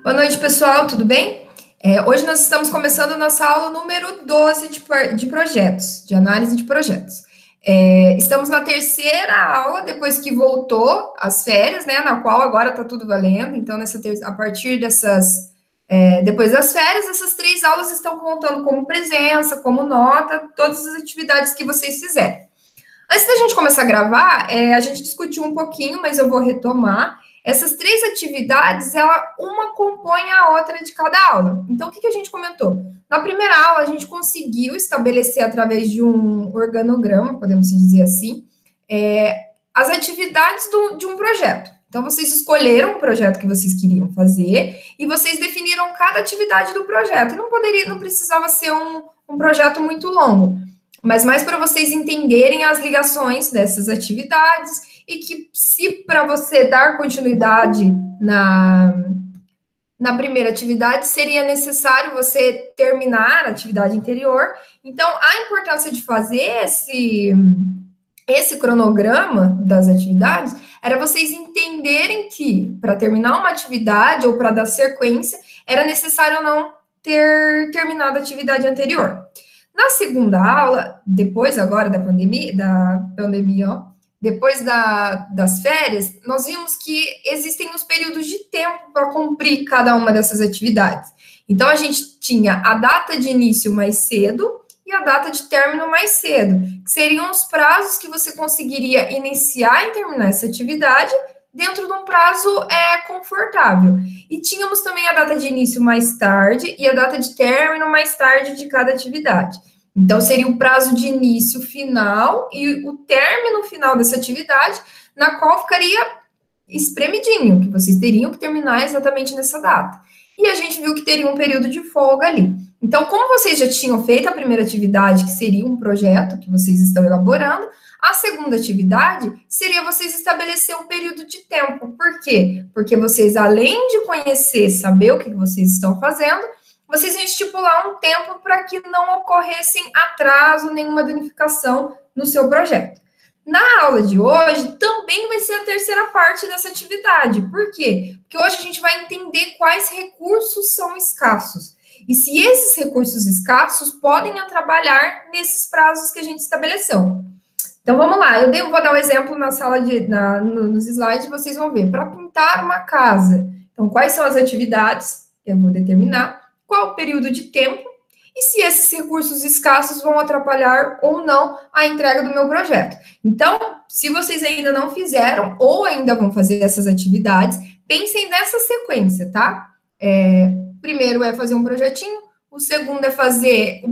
Boa noite, pessoal, tudo bem? Hoje nós estamos começando a nossa aula número 12 de projetos, de análise de projetos. Estamos na terceira aula, depois que voltou as férias, né, na qual agora está tudo valendo, então, a partir dessas, depois das férias, essas 3 aulas estão contando como presença, como nota, todas as atividades que vocês fizerem. Antes da gente começar a gravar, a gente discutiu um pouquinho, mas eu vou retomar. Essas 3 atividades, uma compõe a outra de cada aula. Então, o que a gente comentou? Na primeira aula, a gente conseguiu estabelecer, através de um organograma, podemos dizer assim, as atividades de um projeto. Então, vocês escolheram o projeto que vocês queriam fazer e vocês definiram cada atividade do projeto. E não precisava ser um projeto muito longo, mas mais para vocês entenderem as ligações dessas atividades e que, se para você dar continuidade na primeira atividade, seria necessário você terminar a atividade anterior. Então, a importância de fazer esse cronograma das atividades era vocês entenderem que, para terminar uma atividade ou para dar sequência, era necessário não ter terminado a atividade anterior. Na segunda aula, depois agora da pandemia, depois das férias, nós vimos que existem os períodos de tempo para cumprir cada uma dessas atividades. Então, a gente tinha a data de início mais cedo e a data de término mais cedo, que seriam os prazos que você conseguiria iniciar e terminar essa atividade dentro de um prazo confortável. E tínhamos também a data de início mais tarde e a data de término mais tarde de cada atividade. Então, seria o prazo de início final e o término final dessa atividade, na qual ficaria espremidinho, que vocês teriam que terminar exatamente nessa data. E a gente viu que teria um período de folga ali. Então, como vocês já tinham feito a primeira atividade, que seria um projeto que vocês estão elaborando, a segunda atividade seria vocês estabelecer um período de tempo. Por quê? Porque vocês, além de conhecer, saber o que vocês estão fazendo, vocês iam estipular um tempo para que não ocorressem atraso, nenhuma danificação no seu projeto. Na aula de hoje, também vai ser a terceira parte dessa atividade. Por quê? Porque hoje a gente vai entender quais recursos são escassos. E se esses recursos escassos podem trabalhar nesses prazos que a gente estabeleceu. Então, vamos lá. Eu vou dar um exemplo na sala nos slides, vocês vão ver. Para pintar uma casa. Então, quais são as atividades que eu vou determinar? Qual o período de tempo e se esses recursos escassos vão atrapalhar ou não a entrega do meu projeto. Então, se vocês ainda não fizeram ou ainda vão fazer essas atividades, pensem nessa sequência, tá? Primeiro é fazer um projetinho, o segundo é fazer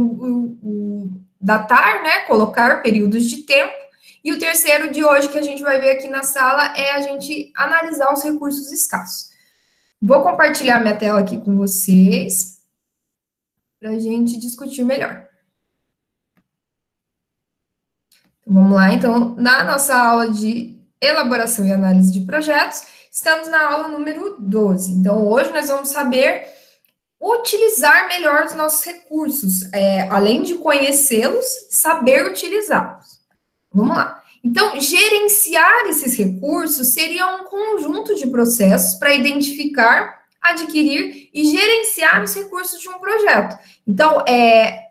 datar, né? Colocar períodos de tempo. E o terceiro de hoje que a gente vai ver aqui na sala é a gente analisar os recursos escassos. Vou compartilhar minha tela aqui com vocês para a gente discutir melhor. Então, vamos lá, então, na nossa aula de elaboração e análise de projetos, estamos na aula número 12. Então, hoje nós vamos saber utilizar melhor os nossos recursos, além de conhecê-los, saber utilizá-los. Vamos lá. Então, gerenciar esses recursos seria um conjunto de processos para identificar, adquirir e gerenciar os recursos de um projeto. Então,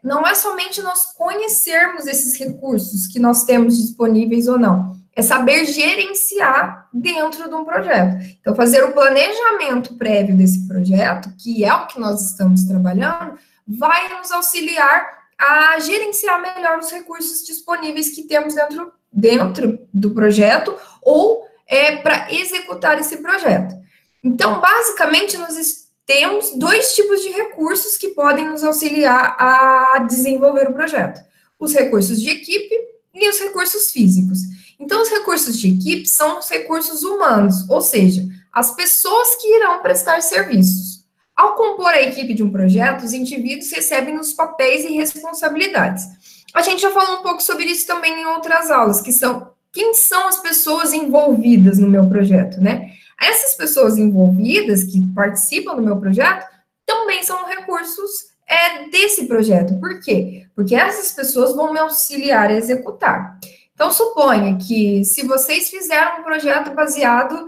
não é somente nós conhecermos esses recursos que nós temos disponíveis ou não, é saber gerenciar dentro de um projeto. Então, fazer o planejamento prévio desse projeto, que é o que nós estamos trabalhando, vai nos auxiliar a gerenciar melhor os recursos disponíveis que temos dentro do projeto ou para executar esse projeto. Então, basicamente, nós temos 2 tipos de recursos que podem nos auxiliar a desenvolver o projeto. Os recursos de equipe e os recursos físicos. Então, os recursos de equipe são os recursos humanos, ou seja, as pessoas que irão prestar serviços. Ao compor a equipe de um projeto, os indivíduos recebem os papéis e responsabilidades. A gente já falou um pouco sobre isso também em outras aulas, que são quem são as pessoas envolvidas no meu projeto, né? Essas pessoas envolvidas que participam do meu projeto também são recursos desse projeto. Por quê? Porque essas pessoas vão me auxiliar a executar. Então, suponha que se vocês fizeram um projeto baseado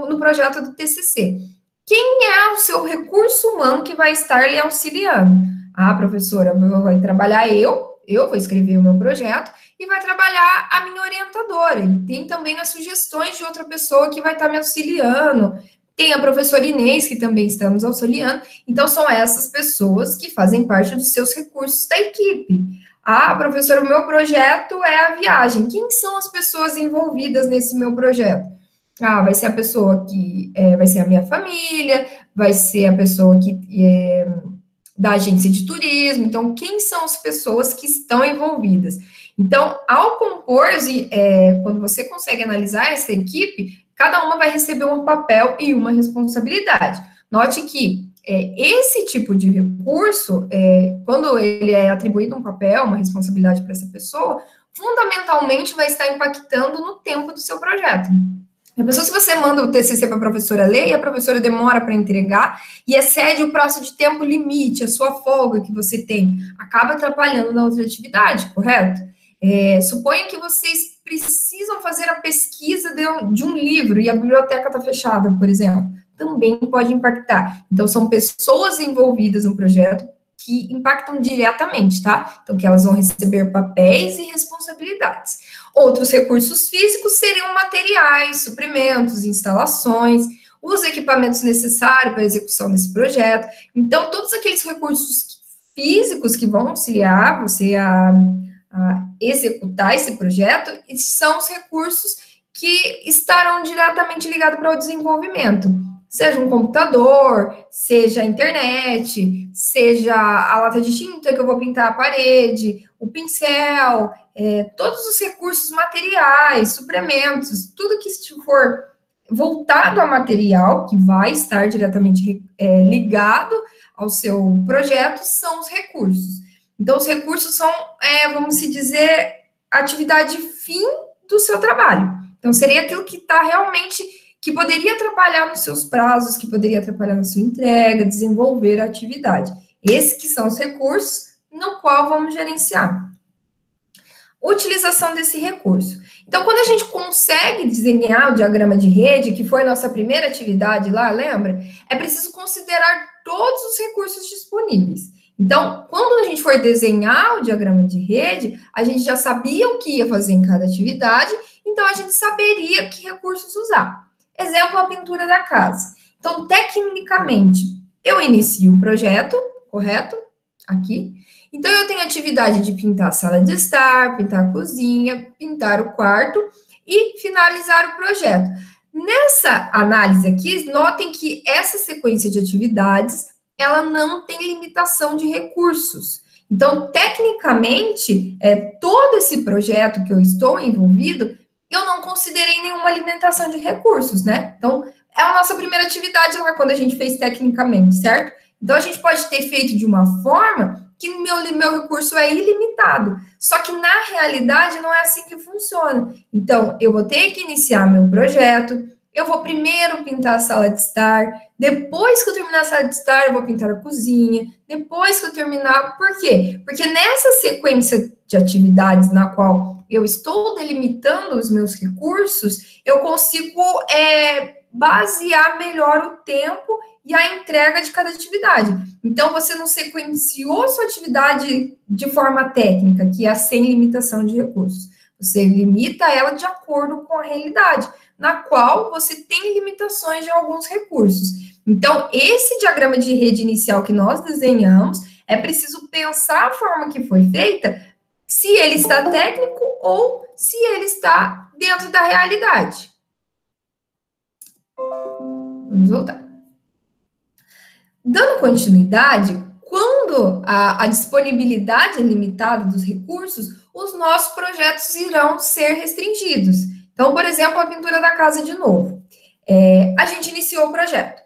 no projeto do TCC, quem é o seu recurso humano que vai estar lhe auxiliando? Ah, professora, vai trabalhar eu vou escrever o meu projeto e vai trabalhar a minha orientadora. E tem também as sugestões de outra pessoa que vai estar me auxiliando. Tem a professora Inês, que também estamos auxiliando. Então, são essas pessoas que fazem parte dos seus recursos da equipe. Ah, professora, o meu projeto é a viagem. Quem são as pessoas envolvidas nesse meu projeto? Ah, vai ser a pessoa que vai ser a minha família, vai ser a pessoa que da agência de turismo. Então, quem são as pessoas que estão envolvidas? Então, ao compor, quando você consegue analisar essa equipe, cada uma vai receber um papel e uma responsabilidade. Note que esse tipo de recurso, quando ele é atribuído um papel, uma responsabilidade para essa pessoa, fundamentalmente vai estar impactando no tempo do seu projeto. A pessoa, se você manda o TCC para a professora ler e a professora demora para entregar e excede o prazo de tempo limite, a sua folga que você tem, acaba atrapalhando na outra atividade, correto? Suponha que vocês precisam fazer a pesquisa de um livro e a biblioteca está fechada, por exemplo. Também pode impactar. Então, são pessoas envolvidas no projeto que impactam diretamente, tá? Então, que elas vão receber papéis e responsabilidades. Outros recursos físicos seriam materiais, suprimentos, instalações, os equipamentos necessários para a execução desse projeto. Então, todos aqueles recursos físicos que vão auxiliar você a executar esse projeto são os recursos que estarão diretamente ligados para o desenvolvimento. Seja um computador, seja a internet, seja a lata de tinta que eu vou pintar a parede, o pincel, todos os recursos materiais, suplementos, tudo que for voltado a material, que vai estar diretamente ligado ao seu projeto, são os recursos. Então, os recursos são, vamos dizer, a atividade fim do seu trabalho. Então, seria aquilo que está realmente, que poderia atrapalhar nos seus prazos, que poderia atrapalhar na sua entrega, desenvolver a atividade. Esses que são os recursos no qual vamos gerenciar. Utilização desse recurso. Então, quando a gente consegue desenhar o diagrama de rede, que foi a nossa primeira atividade lá, lembra? É preciso considerar todos os recursos disponíveis. Então, quando a gente for desenhar o diagrama de rede, a gente já sabia o que ia fazer em cada atividade, então a gente saberia que recursos usar. Exemplo, a pintura da casa. Então, tecnicamente, eu inicio o projeto, correto? Aqui. Então, eu tenho a atividade de pintar a sala de estar, pintar a cozinha, pintar o quarto e finalizar o projeto. Nessa análise aqui, notem que essa sequência de atividades, ela não tem limitação de recursos. Então, tecnicamente, todo esse projeto que eu estou envolvido, eu não considerei nenhuma limitação de recursos, né? Então, é a nossa primeira atividade lá, quando a gente fez tecnicamente, certo? Então, a gente pode ter feito de uma forma que meu recurso é ilimitado. Só que, na realidade, não é assim que funciona. Então, eu vou ter que iniciar meu projeto, eu vou primeiro pintar a sala de estar, depois que eu terminar a sala de estar, eu vou pintar a cozinha, depois que eu terminar... Por quê? Porque nessa sequência de atividades na qual eu estou delimitando os meus recursos, eu consigo basear melhor o tempo e a entrega de cada atividade. Então, você não sequenciou sua atividade de forma técnica, que é sem limitação de recursos. Você limita ela de acordo com a realidade, na qual você tem limitações de alguns recursos. Então, esse diagrama de rede inicial que nós desenhamos, é preciso pensar a forma que foi feita, se ele está técnico ou se ele está dentro da realidade. Vamos voltar. Dando continuidade, quando a disponibilidade é limitada dos recursos, os nossos projetos irão ser restringidos. Então, por exemplo, a pintura da casa de novo. A gente iniciou o projeto.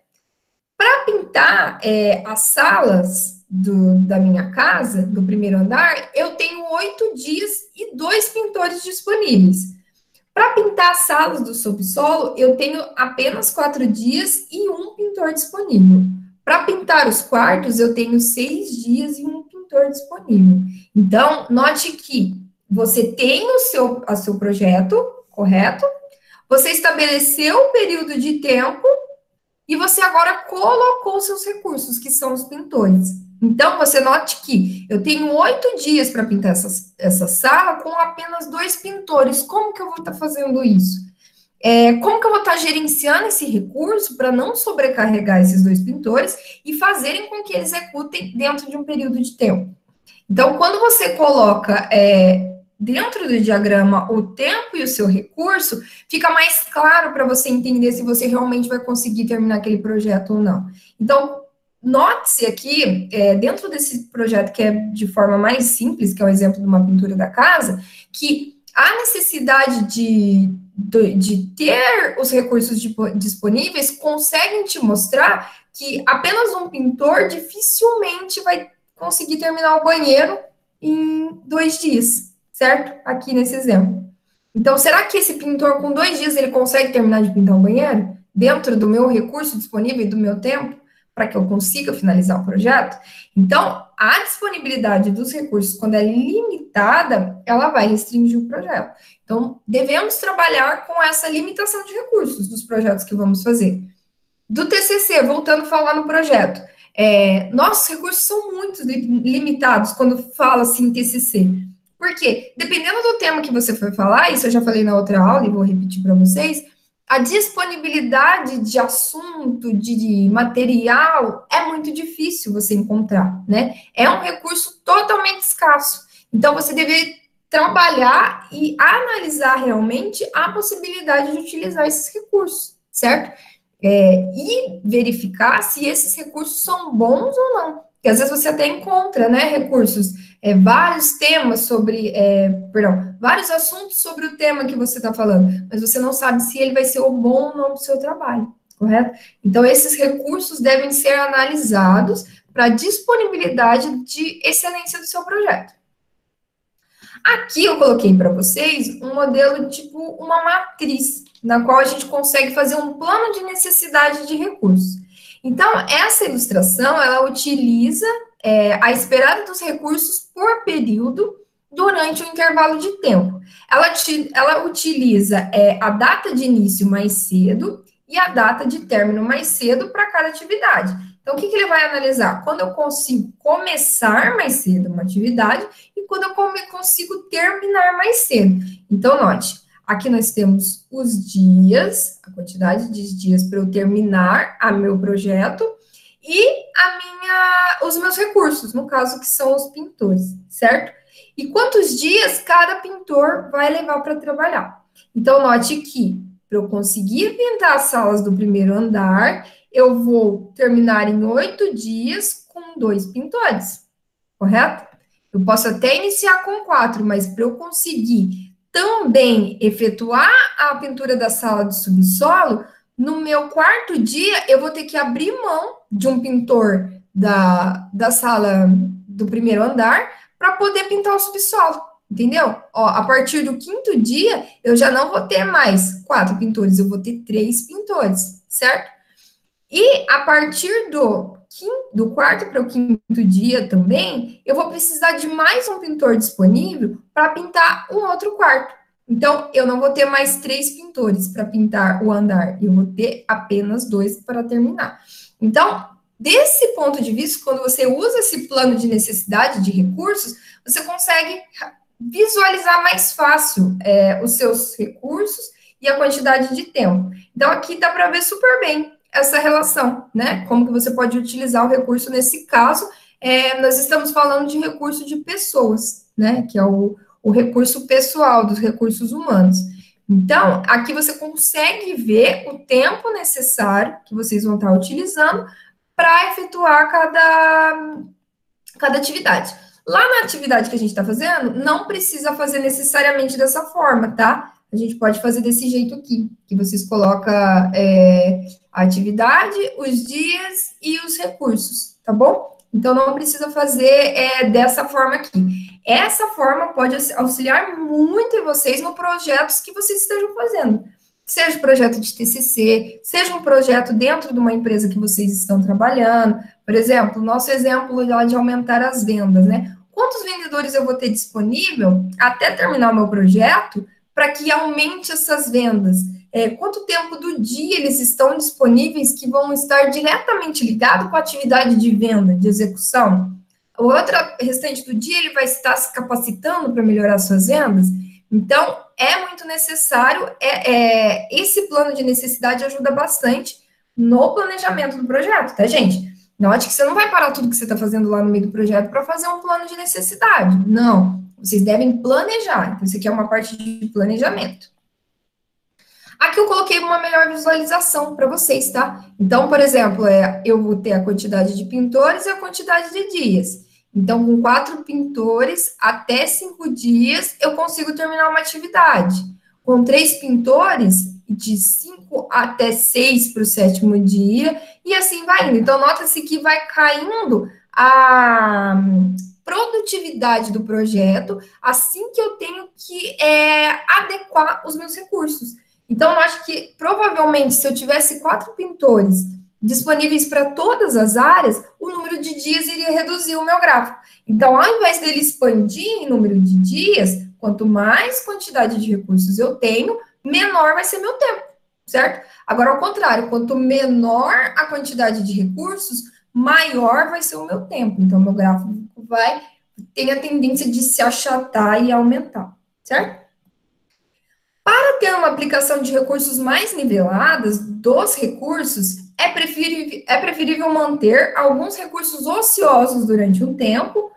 Para pintar as salas da minha casa, do primeiro andar, eu tenho 8 dias e 2 pintores disponíveis. Para pintar as salas do subsolo, eu tenho apenas 4 dias e 1 pintor disponível. Para pintar os quartos, eu tenho 6 dias e 1 pintor disponível. Então, note que você tem o seu projeto, correto? Você estabeleceu o período de tempo e você agora colocou seus recursos, que são os pintores. Então, você note que eu tenho 8 dias para pintar essa sala com apenas 2 pintores. Como que eu vou estar fazendo isso? Como que eu vou estar gerenciando esse recurso para não sobrecarregar esses 2 pintores e fazerem com que eles executem dentro de um período de tempo? Então, quando você coloca dentro do diagrama o tempo e o seu recurso, fica mais claro para você entender se você realmente vai conseguir terminar aquele projeto ou não. Então, note-se aqui, dentro desse projeto que é de forma mais simples, que é o exemplo de uma pintura da casa, que a necessidade de ter os recursos disponíveis conseguem te mostrar que apenas um pintor dificilmente vai conseguir terminar o banheiro em 2 dias, certo? Aqui nesse exemplo. Então, será que esse pintor, com 2 dias, ele consegue terminar de pintar o banheiro? Dentro do meu recurso disponível e do meu tempo, para que eu consiga finalizar o projeto? Então, a disponibilidade dos recursos, quando é limitada, ela vai restringir o projeto. Então, devemos trabalhar com essa limitação de recursos dos projetos que vamos fazer. Do TCC, voltando a falar no projeto, nossos recursos são muito limitados quando fala assim TCC. Por quê? Dependendo do tema que você for falar, isso eu já falei na outra aula e vou repetir para vocês, a disponibilidade de assunto, de material, é muito difícil você encontrar, né? É um recurso totalmente escasso. Então, você deve trabalhar e analisar realmente a possibilidade de utilizar esses recursos, certo? E verificar se esses recursos são bons ou não. Porque às vezes você até encontra, né, recursos, vários temas sobre, vários assuntos sobre o tema que você está falando, mas você não sabe se ele vai ser o bom ou não do seu trabalho, correto? Então, esses recursos devem ser analisados para a disponibilidade de excelência do seu projeto. Aqui eu coloquei para vocês um modelo tipo uma matriz, na qual a gente consegue fazer um plano de necessidade de recursos. Então, essa ilustração, ela utiliza a esperada dos recursos por período durante o intervalo de tempo. Ela utiliza a data de início mais cedo e a data de término mais cedo para cada atividade. Então, o que ele vai analisar? Quando eu consigo começar mais cedo uma atividade e quando eu consigo terminar mais cedo. Então, note, aqui nós temos os dias, a quantidade de dias para eu terminar o meu projeto e os meus recursos, no caso que são os pintores, certo? E quantos dias cada pintor vai levar para trabalhar. Então, note que para eu conseguir pintar as salas do primeiro andar, eu vou terminar em 8 dias com 2 pintores, correto? Eu posso até iniciar com 4, mas para eu conseguir também efetuar a pintura da sala de subsolo, no meu 4º dia, eu vou ter que abrir mão de um pintor da sala do primeiro andar para poder pintar o subsolo, entendeu? Ó, a partir do 5º dia, eu já não vou ter mais 4 pintores, eu vou ter 3 pintores, certo? E a partir do 4º para o 5º dia também, eu vou precisar de mais um pintor disponível para pintar um outro quarto. Então, eu não vou ter mais 3 pintores para pintar o andar, eu vou ter apenas 2 para terminar. Então, desse ponto de vista, quando você usa esse plano de necessidade de recursos, você consegue visualizar mais fácil os seus recursos e a quantidade de tempo. Então, aqui dá para ver super bem essa relação, né? Como que você pode utilizar o recurso nesse caso. Nós estamos falando de recurso de pessoas, né? Que é o recurso pessoal, dos recursos humanos. Então, aqui você consegue ver o tempo necessário que vocês vão estar utilizando para efetuar cada atividade. Lá na atividade que a gente está fazendo, não precisa fazer necessariamente dessa forma, tá? A gente pode fazer desse jeito aqui, que vocês colocam a atividade, os dias e os recursos, tá bom? Então, não precisa fazer dessa forma aqui. Essa forma pode auxiliar muito em vocês nos projetos que vocês estejam fazendo. Seja um projeto de TCC, seja um projeto dentro de uma empresa que vocês estão trabalhando. Por exemplo, nosso exemplo lá de aumentar as vendas, né? Quantos vendedores eu vou ter disponível até terminar o meu projeto para que aumente essas vendas? quanto tempo do dia eles estão disponíveis que vão estar diretamente ligados com a atividade de venda, de execução. O outro restante do dia ele vai estar se capacitando para melhorar suas vendas. Então, é muito necessário, esse plano de necessidade ajuda bastante no planejamento do projeto, tá, gente? Note que você não vai parar tudo que você está fazendo lá no meio do projeto para fazer um plano de necessidade. Não, vocês devem planejar. Então, isso aqui é uma parte de planejamento. Aqui eu coloquei uma melhor visualização para vocês, tá? Então, por exemplo, eu vou ter a quantidade de pintores e a quantidade de dias. Então, com 4 pintores, até 5 dias, eu consigo terminar uma atividade. Com 3 pintores, de 5 até 6 para o 7º dia, e assim vai indo. Então, nota-se que vai caindo a produtividade do projeto, assim que eu tenho que adequar os meus recursos. Então, eu acho que, provavelmente, se eu tivesse 4 pintores disponíveis para todas as áreas, o número de dias iria reduzir o meu gráfico. Então, ao invés dele expandir em número de dias, quanto mais quantidade de recursos eu tenho, menor vai ser meu tempo, certo? Agora, ao contrário, quanto menor a quantidade de recursos, maior vai ser o meu tempo. Então, meu gráfico tem a tendência de se achatar e aumentar, certo? Para ter uma aplicação de recursos mais niveladas dos recursos, é preferível manter alguns recursos ociosos durante um tempo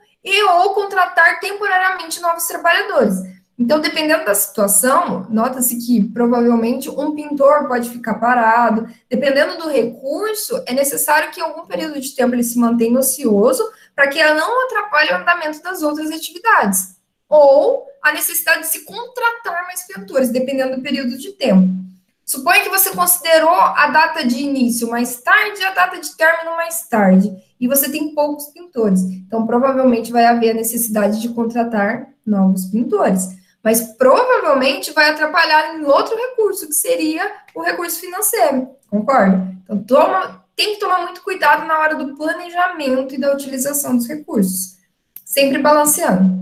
ou contratar temporariamente novos trabalhadores. Então, dependendo da situação, nota-se que provavelmente um pintor pode ficar parado. Dependendo do recurso, é necessário que em algum período de tempo ele se mantenha ocioso para que ela não atrapalhe o andamento das outras atividades. Ou a necessidade de se contratar mais pintores, dependendo do período de tempo. Suponha que você considerou a data de início mais tarde e a data de término mais tarde, e você tem poucos pintores. Então, provavelmente vai haver a necessidade de contratar novos pintores. Mas provavelmente vai atrapalhar em outro recurso, que seria o recurso financeiro, concorda? Então, tem que tomar muito cuidado na hora do planejamento e da utilização dos recursos, sempre balanceando.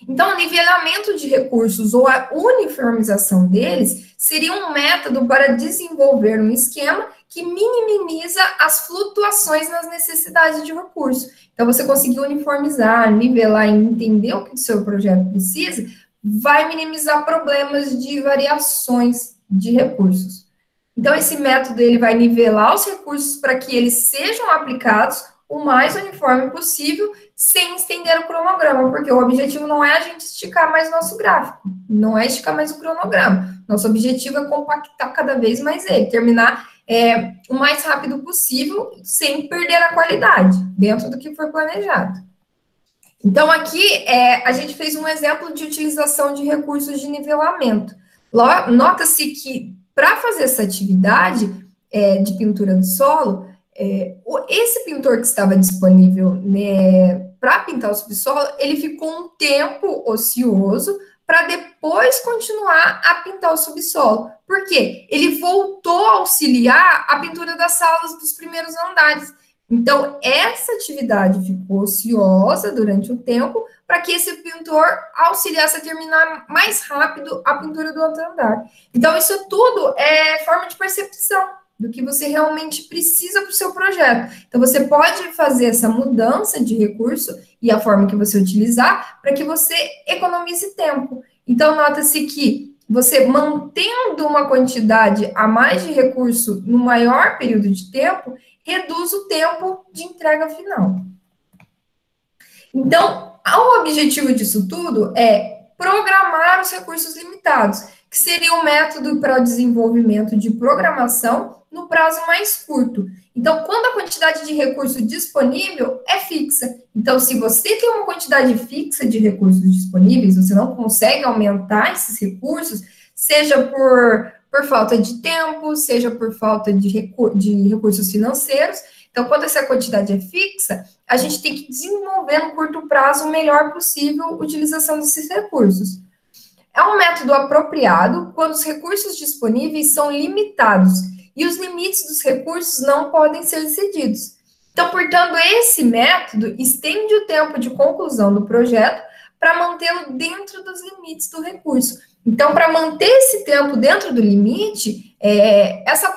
Então, o nivelamento de recursos ou a uniformização deles seria um método para desenvolver um esquema que minimiza as flutuações nas necessidades de recurso. Então, você conseguir uniformizar, nivelar e entender o que o seu projeto precisa, vai minimizar problemas de variações de recursos. Então, esse método ele vai nivelar os recursos para que eles sejam aplicados o mais uniforme possível, sem estender o cronograma, porque o objetivo não é a gente esticar mais o nosso gráfico, não é esticar mais o cronograma. Nosso objetivo é compactar cada vez mais ele, terminar o mais rápido possível, sem perder a qualidade, dentro do que foi planejado. Então, aqui, a gente fez um exemplo de utilização de recursos de nivelamento. Nota-se que, para fazer essa atividade de pintura do solo, esse pintor que estava disponível, né, para pintar o subsolo, ele ficou um tempo ocioso para depois continuar a pintar o subsolo. Por quê? Ele voltou a auxiliar a pintura das salas dos primeiros andares. Então, essa atividade ficou ociosa durante um tempo para que esse pintor auxiliasse a terminar mais rápido a pintura do outro andar. Então, isso tudo é forma de percepção do que você realmente precisa para o seu projeto. Então, você pode fazer essa mudança de recurso e a forma que você utilizar para que você economize tempo. Então, nota-se que você mantendo uma quantidade a mais de recurso no maior período de tempo, reduz o tempo de entrega final. Então, o objetivo disso tudo é programar os recursos limitados, que seria um método para o desenvolvimento de programação no prazo mais curto. Então, quando a quantidade de recurso disponível é fixa. Então, se você tem uma quantidade fixa de recursos disponíveis, você não consegue aumentar esses recursos, seja por falta de tempo, seja por falta de recursos financeiros. Então, quando essa quantidade é fixa, a gente tem que desenvolver no curto prazo o melhor possível a utilização desses recursos. É um método apropriado quando os recursos disponíveis são limitados e os limites dos recursos não podem ser excedidos. Então, portanto, esse método estende o tempo de conclusão do projeto para mantê-lo dentro dos limites do recurso. Então, para manter esse tempo dentro do limite, essa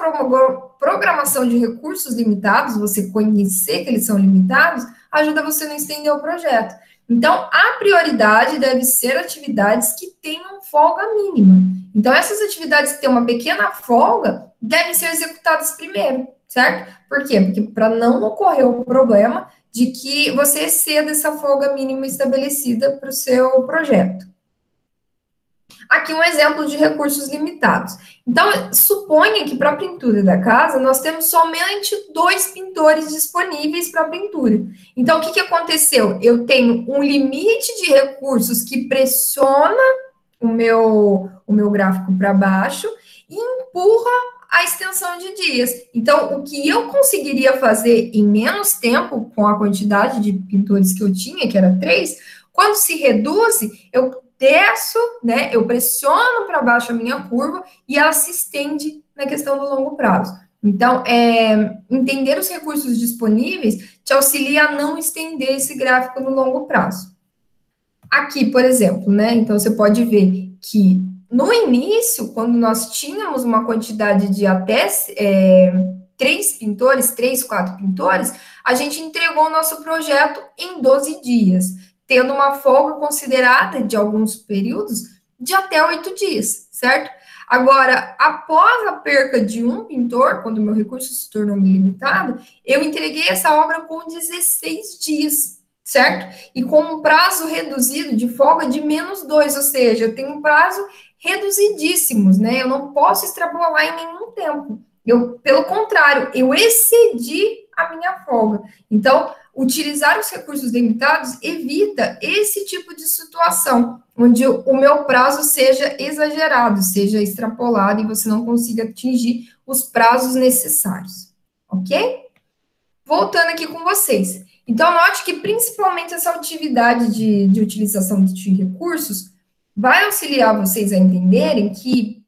programação de recursos limitados, você conhecer que eles são limitados, ajuda você a não estender o projeto. Então, a prioridade deve ser atividades que tenham folga mínima. Então, essas atividades que têm uma pequena folga devem ser executadas primeiro, certo? Por quê? Porque para não ocorrer o problema de que você exceda essa folga mínima estabelecida para o seu projeto. Aqui um exemplo de recursos limitados. Então, suponha que para a pintura da casa, nós temos somente 2 pintores disponíveis para a pintura. Então, o que aconteceu? Eu tenho um limite de recursos que pressiona o meu gráfico para baixo e empurra a extensão de dias. Então, o que eu conseguiria fazer em menos tempo, com a quantidade de pintores que eu tinha, que era 3, quando se reduz, eu desço, né, eu pressiono para baixo a minha curva e ela se estende na questão do longo prazo. Então, entender os recursos disponíveis te auxilia a não estender esse gráfico no longo prazo. Aqui, por exemplo, né, então você pode ver que no início, quando nós tínhamos uma quantidade de até 3 pintores, 3, 4 pintores, a gente entregou o nosso projeto em 12 dias, tendo uma folga considerada de alguns períodos de até 8 dias, certo? Agora, após a perca de um pintor, quando o meu recurso se tornou limitado, eu entreguei essa obra com 16 dias, certo? E com um prazo reduzido de folga de -2, ou seja, eu tenho um prazo reduzidíssimos, né? Eu não posso extrapolar em nenhum tempo. Pelo contrário, eu excedi a minha folga. Então, utilizar os recursos limitados evita esse tipo de situação, onde o meu prazo seja exagerado, seja extrapolado e você não consiga atingir os prazos necessários, ok? Voltando aqui com vocês. Então, note que principalmente essa atividade de utilização de recursos vai auxiliar vocês a entenderem que,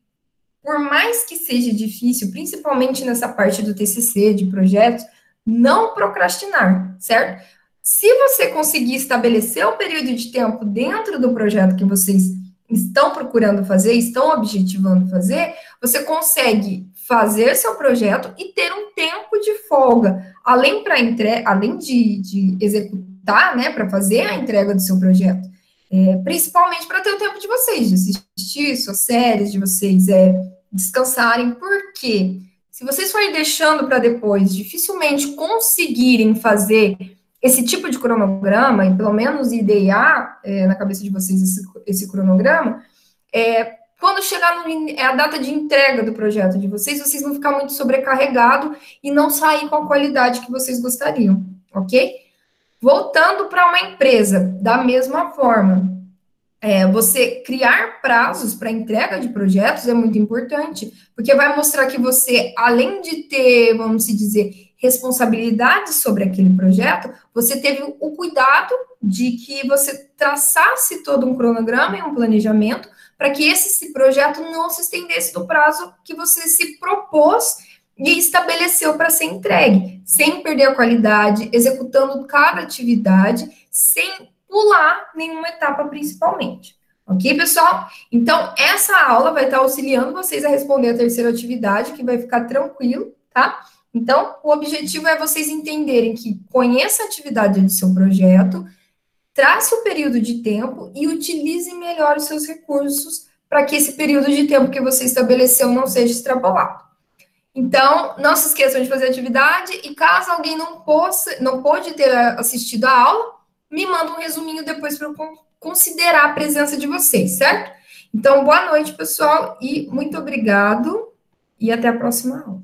por mais que seja difícil, principalmente nessa parte do TCC, de projetos, não procrastinar, certo? Se você conseguir estabelecer o período de tempo dentro do projeto que vocês estão procurando fazer, estão objetivando fazer, você consegue fazer seu projeto e ter um tempo de folga, além de executar, né, para fazer a entrega do seu projeto. Principalmente para ter o tempo de vocês, de assistir suas séries, de vocês descansarem, porque se vocês forem deixando para depois, dificilmente conseguirem fazer esse tipo de cronograma, e pelo menos idear na cabeça de vocês esse cronograma, quando chegar a data de entrega do projeto de vocês, vocês vão ficar muito sobrecarregados e não sair com a qualidade que vocês gostariam, ok? Voltando para uma empresa, da mesma forma, você criar prazos para entrega de projetos é muito importante, porque vai mostrar que você, além de ter, vamos dizer, responsabilidade sobre aquele projeto, você teve o cuidado de que você traçasse todo um cronograma e um planejamento para que esse projeto não se estendesse do prazo que você se propôs e estabeleceu para ser entregue, sem perder a qualidade, executando cada atividade, sem pular nenhuma etapa principalmente. Ok, pessoal? Então, essa aula vai estar auxiliando vocês a responder a terceira atividade, que vai ficar tranquilo, tá? Então, o objetivo é vocês entenderem que conheça a atividade do seu projeto, trace o período de tempo e utilize melhor os seus recursos para que esse período de tempo que você estabeleceu não seja extrapolado. Então, não se esqueçam de fazer a atividade e caso alguém não pôde ter assistido a aula, me manda um resuminho depois para eu considerar a presença de vocês, certo? Então, boa noite, pessoal, e muito obrigado, e até a próxima aula.